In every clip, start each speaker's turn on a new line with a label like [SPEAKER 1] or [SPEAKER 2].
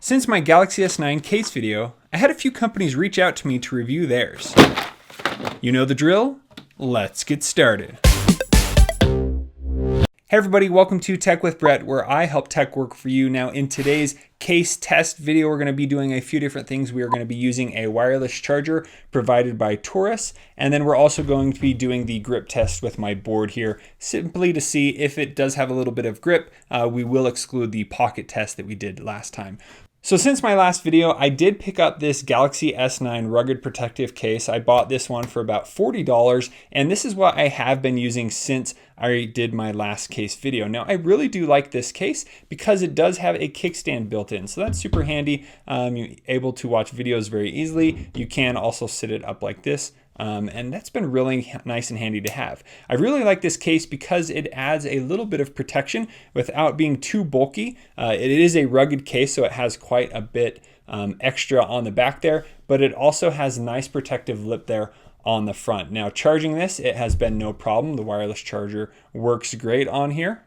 [SPEAKER 1] Since my Galaxy S9 case video, I had a few companies reach out to me to review theirs. You know the drill? Let's get started. Hey everybody, welcome to Tech with Brett, where I help tech work for you. Now in today's case test video, we're going to be doing a few different things. We are going to be using a wireless charger provided by TORRAS, and then we're also going to be doing the grip test with my board here, simply to see if it does have a little bit of grip. We will exclude the pocket test that we did last time. So since my last video, I did pick up this Galaxy S9 rugged protective case. I bought this one for about $40, and this is what I have been using since I did my last case video. Now, I really do like this case because it does have a kickstand built in, so that's super handy. You're able to watch videos very easily. You can also sit it up like this. And that's been really nice and handy to have. I really like this case because it adds a little bit of protection without being too bulky. It is a rugged case, so it has quite a bit extra on the back there, but it also has a nice protective lip there on the front. Now, charging this, it has been no problem. The wireless charger works great on here.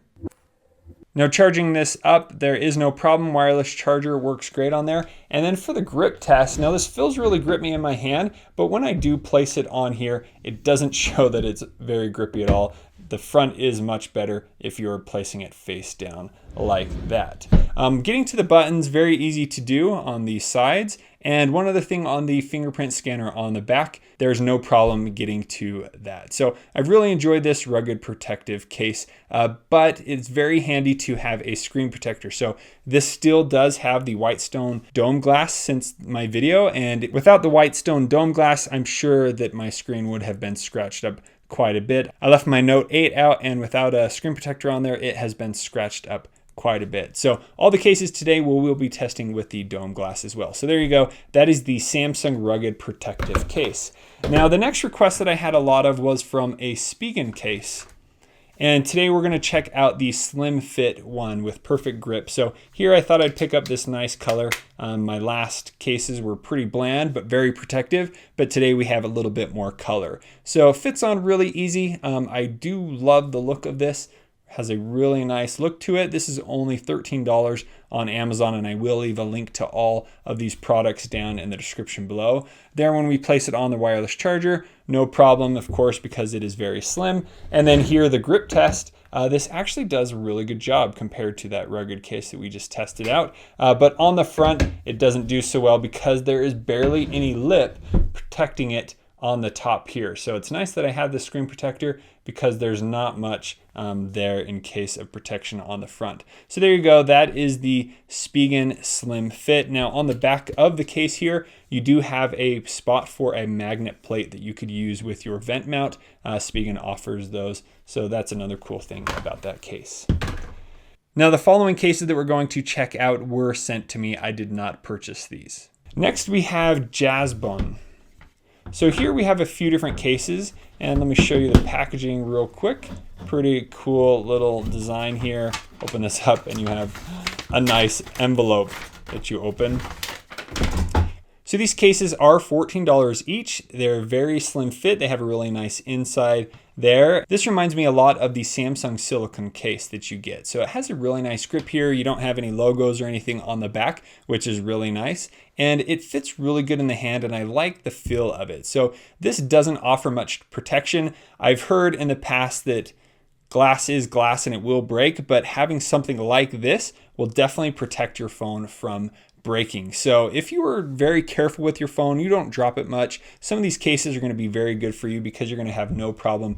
[SPEAKER 1] Now charging this up, there is no problem. Wireless charger works great on there. And then for the grip test, now this feels really grippy in my hand, but when I do place it on here, it doesn't show that it's very grippy at all. The front is much better if you're placing it face down like that. Getting to the buttons, very easy to do on the sides. And one other thing on the fingerprint scanner on the back, there's no problem getting to that. So I've really enjoyed this rugged protective case, but it's very handy to have a screen protector. So this still does have the Whitestone dome glass since my video, and without the Whitestone dome glass, I'm sure that my screen would have been scratched up quite a bit. I left my Note 8 out, and without a screen protector on there, it has been scratched up quite a bit. So all the cases today we'll be testing with the dome glass as well. So there you go. That is the Samsung rugged protective case. Now the next request that I had a lot of was from a Spigen case. And today we're going to check out the Slim Fit one with perfect grip. So here I thought I'd pick up this nice color. My last cases were pretty bland but very protective, but today we have a little bit more color. So it fits on really easy. I do love the look of this. Has a really nice look to it. This is only $13 on Amazon, and I will leave a link to all of these products down in the description below. There, when we place it on the wireless charger, no problem, of course, because it is very slim. And then here, the grip test. This actually does a really good job compared to that rugged case that we just tested out. But on the front, it doesn't do so well because there is barely any lip protecting it on the top here. So it's nice that I have the screen protector because there's not much there in case of protection on the front. So there you go. That is the Spigen Slim Fit. Now on the back of the case here, you do have a spot for a magnet plate that you could use with your vent mount. Spigen offers those. So that's another cool thing about that case. Now the following cases that we're going to check out were sent to me. I did not purchase these. Next we have Jasbon. So here we have a few different cases, and let me show you the packaging real quick. Pretty cool little design here. Open this up and you have a nice envelope that you open. So these cases are $14 each. They're very slim fit. They have a really nice inside there. This reminds me a lot of the Samsung silicone case that you get. So it has a really nice grip here. You don't have any logos or anything on the back, which is really nice. And it fits really good in the hand, and I like the feel of it. So this doesn't offer much protection. I've heard in the past that glass is glass and it will break, but having something like this will definitely protect your phone from breaking. So if you are very careful with your phone, you don't drop it much, some of these cases are going to be very good for you because you're going to have no problem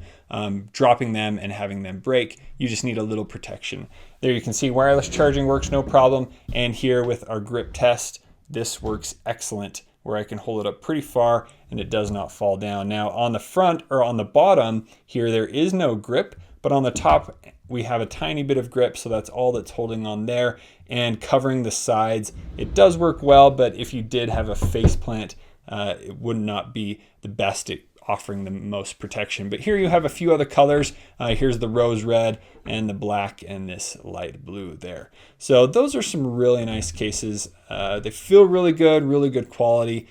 [SPEAKER 1] dropping them and having them break. You just need a little protection. There you can see wireless charging works no problem. And here with our grip test, this works excellent, where I can hold it up pretty far and it does not fall down. Now on the front or on the bottom here, there is no grip, but on the top we have a tiny bit of grip, so that's all that's holding on there and covering the sides. It does work well, but if you did have a face plant, it would not be the best at offering the most protection. But here you have a few other colors. Here's the rose red and the black and this light blue there. So those are some really nice cases. They feel really good quality.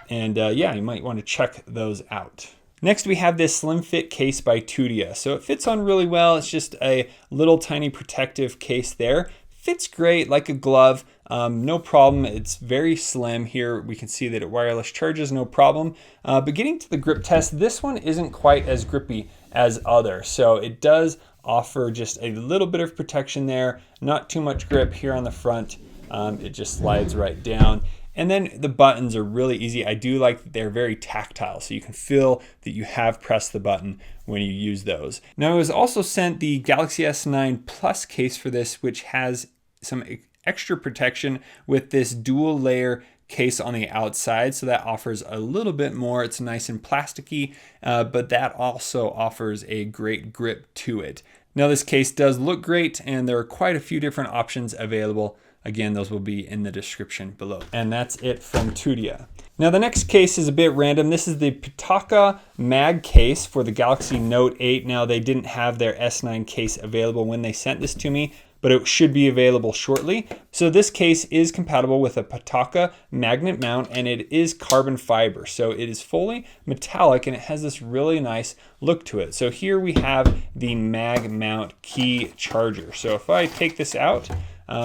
[SPEAKER 1] And yeah, you might want to check those out. Next, we have this Slim Fit case by Tudia. So it fits on really well. It's just a little tiny protective case there. Fits great like a glove. No problem. It's very slim here. We can see that it wireless charges, no problem. But getting to the grip test, this one isn't quite as grippy as others. So it does offer just a little bit of protection there, not too much grip here on the front. It just slides right down. And then the buttons are really easy. I do like that they're very tactile, so you can feel that you have pressed the button when you use those. Now, I was also sent the Galaxy S9 Plus case for this, which has some extra protection with this dual layer case on the outside, so that offers a little bit more. It's nice and plasticky, but that also offers a great grip to it. Now, this case does look great, and there are quite a few different options available. Again, those will be in the description below. And that's it from Tudia. Now, the next case is a bit random. This is the Pitaka mag case for the Galaxy Note 8. Now, they didn't have their S9 case available when they sent this to me, but it should be available shortly. So this case is compatible with a Pitaka magnet mount, and it is carbon fiber. So it is fully metallic, and it has this really nice look to it. So here we have the mag mount key charger. So if I take this out,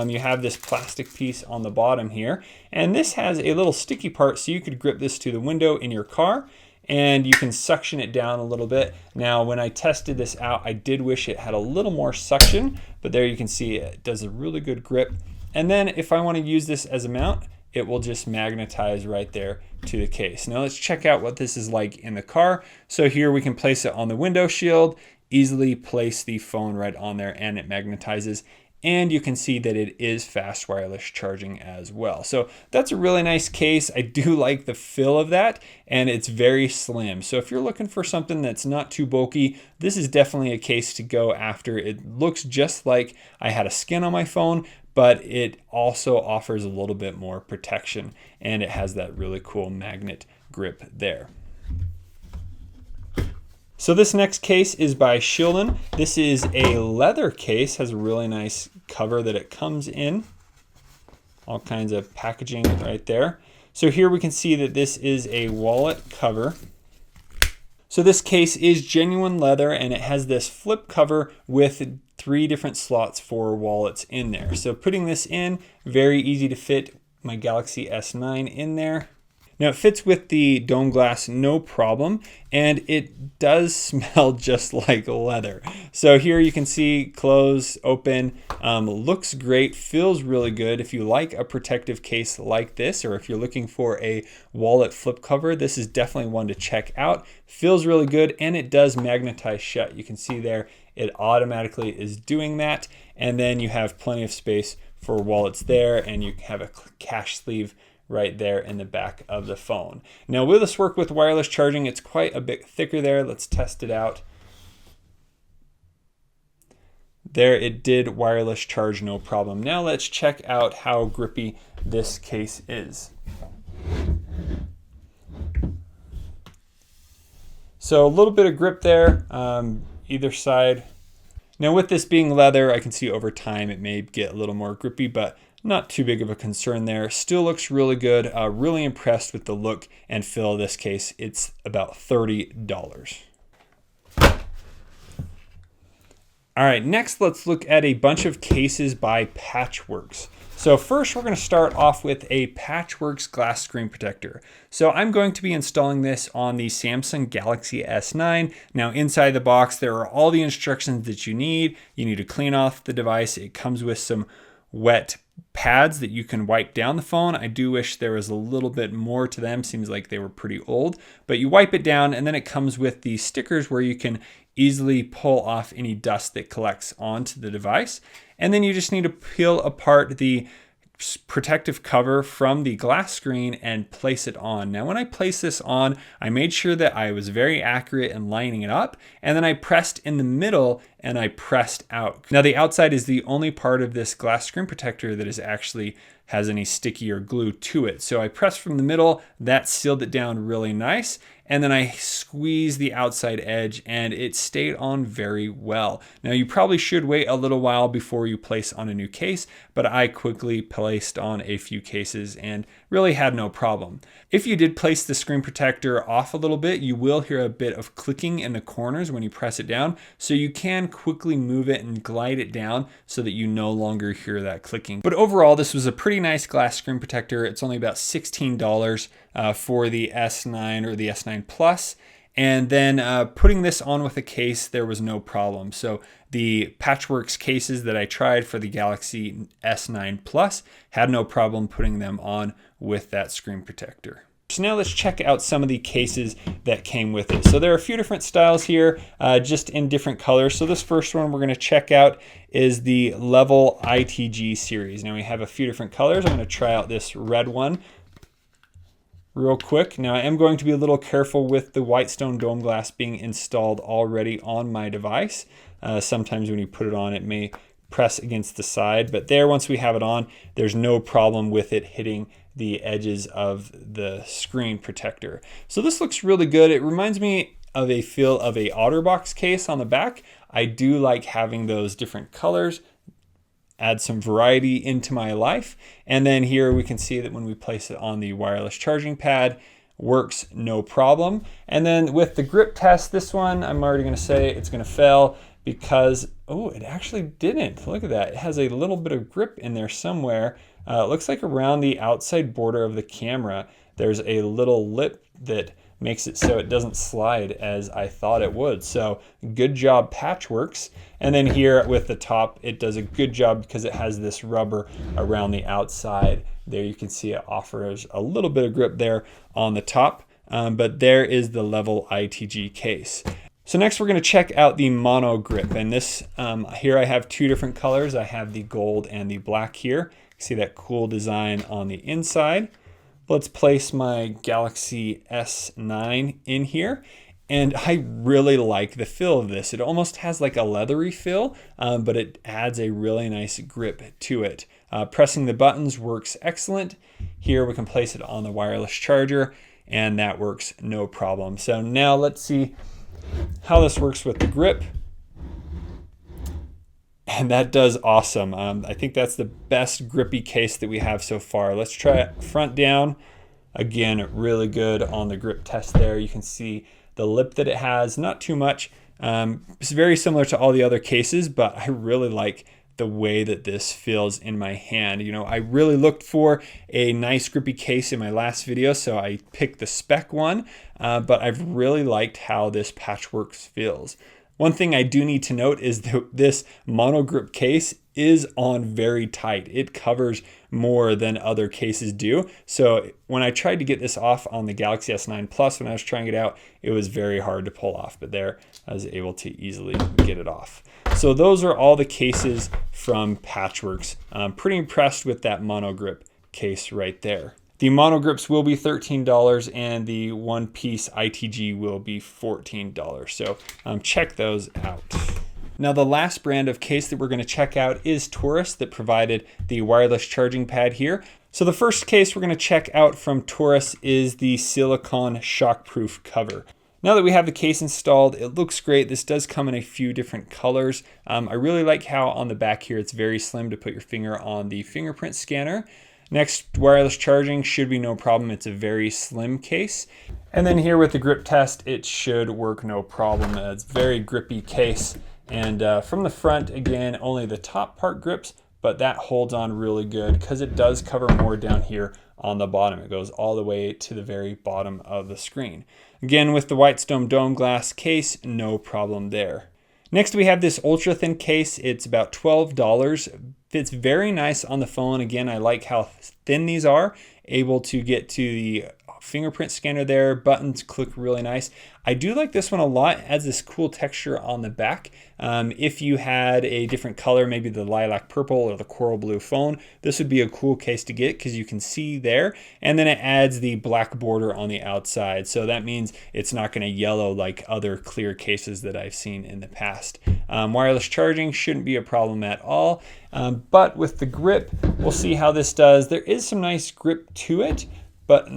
[SPEAKER 1] you have this plastic piece on the bottom here, and this has a little sticky part, so you could grip this to the window in your car, and you can suction it down a little bit. Now, when I tested this out, I did wish it had a little more suction, but there you can see it does a really good grip. And then if I want to use this as a mount, it will just magnetize right there to the case. Now let's check out what this is like in the car. So here we can place it on the window shield, easily place the phone right on there, and it magnetizes. And you can see that it is fast wireless charging as well. So that's a really nice case. I do like the feel of that, and it's very slim. So if you're looking for something that's not too bulky, this is definitely a case to go after. It looks just like I had a skin on my phone, but it also offers a little bit more protection, and it has that really cool magnet grip there. So this next case is by Shieldon. This is a leather case, has a really nice cover that it comes in. All kinds of packaging right there. So here we can see that this is a wallet cover. So this case is genuine leather, and it has this flip cover with 3 different slots for wallets in there. So putting this in, very easy to fit my Galaxy S9 in there. Now it fits with the dome glass, no problem, and it does smell just like leather. So here you can see close, open, looks great, feels really good. If you like a protective case like this, or if you're looking for a wallet flip cover, this is definitely one to check out. Feels really good, and it does magnetize shut. You can see there, it automatically is doing that, and then you have plenty of space for wallets there, and you have a cash sleeve right there in the back of the phone. Now, will this work with wireless charging? It's quite a bit thicker there. Let's test it out. There, it did wireless charge, no problem. Now let's check out how grippy this case is. So a little bit of grip there, either side. Now with this being leather, I can see over time it may get a little more grippy, but not too big of a concern there. Still looks really good. Really impressed with the look and feel of this case. It's about $30. All right, next let's look at a bunch of cases by Patchworks. So first we're going to start off with a Patchworks glass screen protector. So I'm going to be installing this on the Samsung Galaxy S9. Now inside the box there are all the instructions that you need. You need to clean off the device. It comes with some wet pads that you can wipe down the phone. I do wish there was a little bit more to them. Seems like they were pretty old, but you wipe it down, and then it comes with the stickers where you can easily pull off any dust that collects onto the device. And then you just need to peel apart the protective cover from the glass screen and place it on. Now, when I place this on, I made sure that I was very accurate in lining it up, and then I pressed in the middle and I pressed out. Now, the outside is the only part of this glass screen protector that is actually has any sticky or glue to it. So I pressed from the middle, that sealed it down really nice. and then I squeezed the outside edge and it stayed on very well. Now you probably should wait a little while before you place on a new case, but I quickly placed on a few cases and really had no problem. If you did place the screen protector off a little bit, you will hear a bit of clicking in the corners when you press it down, so you can quickly move it and glide it down so that you no longer hear that clicking. But overall, this was a pretty nice glass screen protector. It's only about $16 for the S9 or the S9 Plus. And then putting this on with a case, there was no problem. So the Patchworks cases that I tried for the Galaxy S9 Plus had no problem putting them on with that screen protector. So now let's check out some of the cases that came with it. So there are a few different styles here, just in different colors. So this first one we're going to check out is the Level ITG series. Now we have a few different colors. I'm going to try out this red one real quick. Now I am going to be a little careful with the Whitestone dome glass being installed already on my device. Sometimes when you put it on, it may press against the side, but there, once we have it on, there's no problem with it hitting the edges of the screen protector. So this looks really good. It reminds me of a feel of a OtterBox case on the back. I do like having those different colors, add some variety into my life. And then here we can see that when we place it on the wireless charging pad, works no problem. And then with the grip test, this one, I'm already gonna say it's gonna fail because, oh, it actually didn't. Look at that, it has a little bit of grip in there somewhere. It looks like around the outside border of the camera, there's a little lip that makes it so it doesn't slide as I thought it would. So good job, Patchworks. And then here with the top, it does a good job because it has this rubber around the outside. There you can see it offers a little bit of grip there on the top, but there is the Level ITG case. So next we're going to check out the mono grip, and this here I have two different colors. I have the gold and the black here. See that cool design on the inside. Let's place my Galaxy S9 in here, and I really like the feel of this. It almost has like a leathery feel, but it adds a really nice grip to it. Pressing the buttons works excellent. Here we can place it on the wireless charger, and that works no problem. So now let's see how this works with the grip. And that does awesome. I think that's the best grippy case that we have so far. Let's try it front down. Again, really good on the grip test there. You can see the lip that it has, not too much. It's very similar to all the other cases, but I really like the way that this feels in my hand. You know, I really looked for a nice grippy case in my last video, so I picked the spec one, but I've really liked how this Patchworks feels. One thing I do need to note is that this mono grip case is on very tight. It covers more than other cases do. So when I tried to get this off on the Galaxy S9 Plus, when I was trying it out, it was very hard to pull off, but there I was able to easily get it off. So those are all the cases from Patchworks. I'm pretty impressed with that mono grip case right there. The mono grips will be $13 and the one piece ITG will be $14. So check those out. Now the last brand of case that we're going to check out is TORRAS, that provided the wireless charging pad here. So the first case we're going to check out from TORRAS is the silicone shockproof cover. Now that we have the case installed, it looks great. This does come in a few different colors. I really like how on the back here it's very slim to put your finger on the fingerprint scanner. Next, wireless charging should be no problem. It's a very slim case. And then here with the grip test, it should work no problem. It's a very grippy case. And from the front, again, only the top part grips, but that holds on really good because it does cover more down here on the bottom. It goes all the way to the very bottom of the screen. Again, with the Whitestone dome glass case, no problem there. Next, we have this ultra thin case. It's about $12. Fits very nice on the phone. Again, I like how thin these are, able to get to the fingerprint scanner there. Buttons click really nice. I do like this one a lot. It adds this cool texture on the back. If you had a different color, maybe the lilac purple or the coral blue phone, this would be a cool case to get because you can see there. And then it adds the black border on the outside. So that means it's not going to yellow like other clear cases that I've seen in the past. Wireless charging shouldn't be a problem at all. But with the grip, we'll see how this does. There is some nice grip to it, but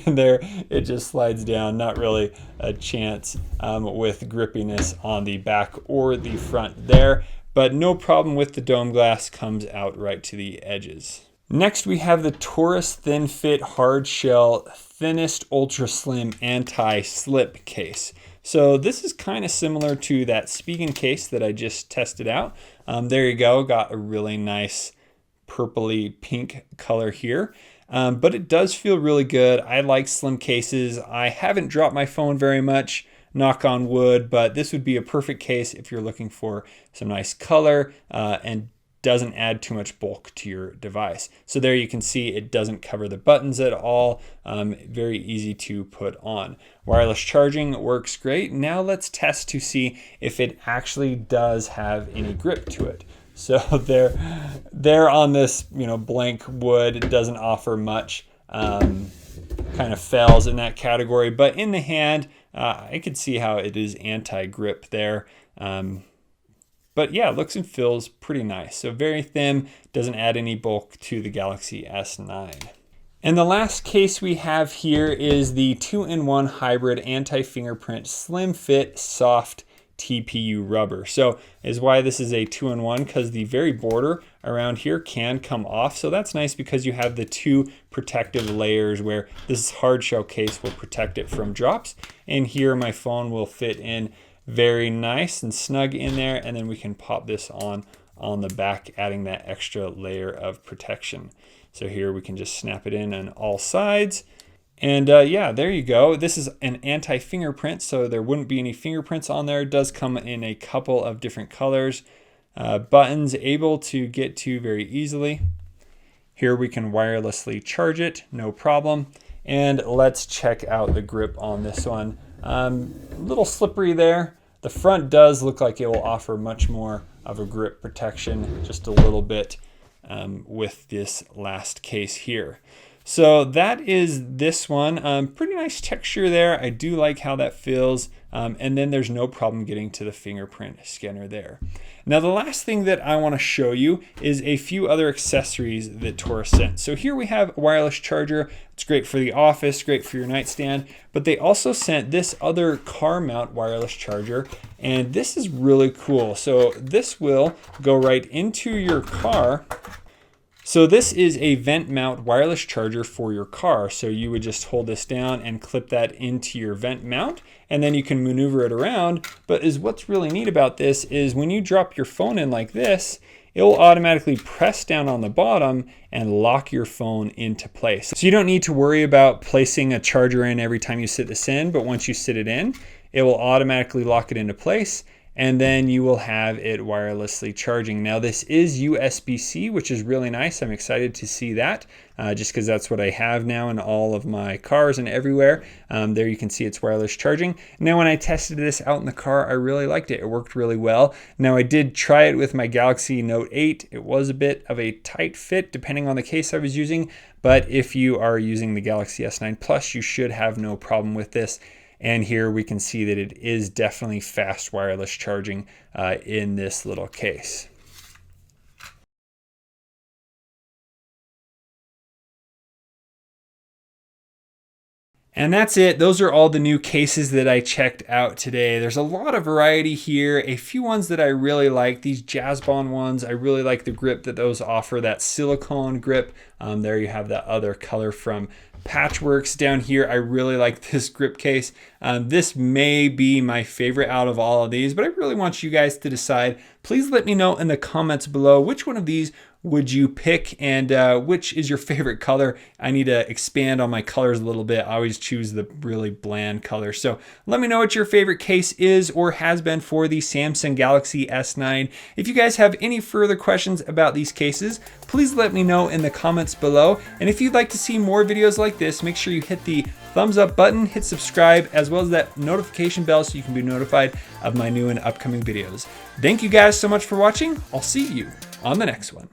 [SPEAKER 1] there it just slides down. Not really a chance with grippiness on the back or the front there, but no problem with the dome glass, comes out right to the edges. Next, we have the TORRAS Thin Fit Hard Shell Thinnest Ultra Slim Anti-Slip Case. So this is kind of similar to that Spigen case that I just tested out. There you go, got a really nice purpley pink color here. But it does feel really good. I like slim cases. I haven't dropped my phone very much, knock on wood, but this would be a perfect case if you're looking for some nice color and doesn't add too much bulk to your device. So there you can see it doesn't cover the buttons at all. Very easy to put on. Wireless charging works great. Now let's test to see if it actually does have any grip to it. So there on this, blank wood, it doesn't offer much. Kind of fails in that category, but in the hand, I could see how it is anti-grip there. But yeah, looks and feels pretty nice. So very thin, doesn't add any bulk to the Galaxy S9. And the last case we have here is the 2-in-1 hybrid anti-fingerprint slim fit soft TPU rubber. So is why this is a 2-in-1, because the very border around here can come off. So that's nice because you have the two protective layers where this hard shell case will protect it from drops. And here my phone will fit in very nice and snug in there, and then we can pop this on the back, adding that extra layer of protection. So here we can just snap it in on all sides. And yeah, there you go. This is an anti-fingerprint, so there wouldn't be any fingerprints on there. It does come in a couple of different colors. Buttons able to get to very easily. Here we can wirelessly charge it, no problem. And let's check out the grip on this one. A little slippery there. The front does look like it will offer much more of a grip protection, just a little bit with this last case here. So that is this one. Pretty nice texture there. I do like how that feels. And then there's no problem getting to the fingerprint scanner there. Now the last thing that I want to show you is a few other accessories that TORRAS sent. So here we have a wireless charger. It's great for the office, great for your nightstand, but they also sent this other car mount wireless charger, and this is really cool. So this will go right into your car. So this is a vent mount wireless charger for your car. So you would just hold this down and clip that into your vent mount, and then you can maneuver it around. But what's really neat about this is when you drop your phone in like this, it will automatically press down on the bottom and lock your phone into place. So you don't need to worry about placing a charger in every time you sit this in, but once you sit it in, it will automatically lock it into place, and then you will have it wirelessly charging. Now this is USB-C, which is really nice. I'm excited to see that just because that's what I have now in all of my cars and everywhere. There you can see it's wireless charging. Now when I tested this out in the car, I really liked it. It worked really well. Now I did try it with my Galaxy Note 8. It was a bit of a tight fit depending on the case I was using, but if you are using the Galaxy S9 Plus, you should have no problem with this. And here we can see that it is definitely fast wireless charging in this little case. And that's it. Those are all the new cases that I checked out today. There's a lot of variety here. A few ones that I really like. These Jasbon ones, I really like the grip that those offer, that silicone grip. There you have that other color from Patchworks down here. I really like this grip case. This may be my favorite out of all of these, but I really want you guys to decide. Please let me know in the comments below which one of these would you pick, and which is your favorite color. I need to expand on my colors a little bit. I always choose the really bland color. So let me know what your favorite case is or has been for the Samsung Galaxy S9. If you guys have any further questions about these cases, please let me know in the comments below. And if you'd like to see more videos like this, make sure you hit the thumbs up button, hit subscribe, as well as that notification bell so you can be notified of my new and upcoming videos. Thank you guys so much for watching. I'll see you on the next one.